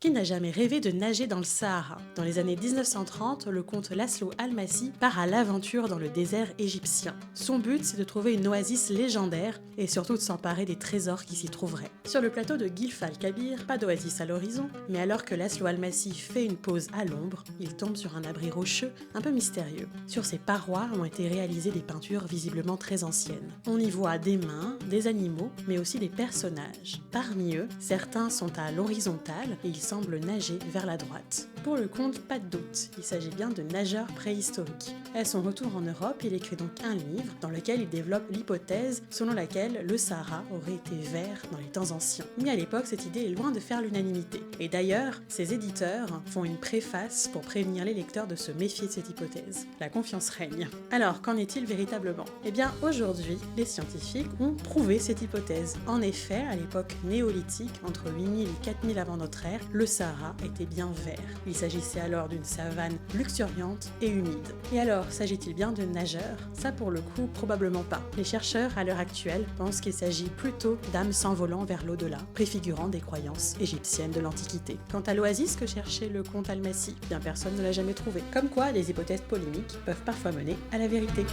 Qui n'a jamais rêvé de nager dans le Sahara? Dans les années 1930, le comte Laszlo Almasy part à l'aventure dans le désert égyptien. Son but, c'est de trouver une oasis légendaire et surtout de s'emparer des trésors qui s'y trouveraient. Sur le plateau de Gilf al-Kabir, pas d'oasis à l'horizon, mais alors que Laszlo Almasy fait une pause à l'ombre, il tombe sur un abri rocheux un peu mystérieux. Sur ses parois ont été réalisées des peintures visiblement très anciennes. On y voit des mains, des animaux, mais aussi des personnages. Parmi eux, certains sont à l'horizontale et ils semblent nager vers la droite. Pour le comte, pas de doute, il s'agit bien de nageurs préhistoriques. À son retour en Europe, il écrit donc un livre dans lequel il développe l'hypothèse selon laquelle le Sahara aurait été vert dans les temps anciens. Mais à l'époque, cette idée est loin de faire l'unanimité. Et d'ailleurs, ses éditeurs font une préface pour prévenir les lecteurs de se méfier de cette hypothèse. La confiance règne. Alors, qu'en est-il véritablement? Eh bien, aujourd'hui, les scientifiques ont prouvé cette hypothèse. En effet, à l'époque néolithique, entre 8000 et 4000 avant notre ère, le Sahara était bien vert. Il s'agissait alors d'une savane luxuriante et humide. Et alors, s'agit-il bien de nageurs? Ça pour le coup, probablement pas. Les chercheurs, à l'heure actuelle, pensent qu'il s'agit plutôt d'âmes s'envolant vers l'au-delà, préfigurant des croyances égyptiennes de l'Antiquité. Quant à l'oasis que cherchait le comte Almasy, bien personne ne l'a jamais trouvé. Comme quoi, des hypothèses polémiques peuvent parfois mener à la vérité.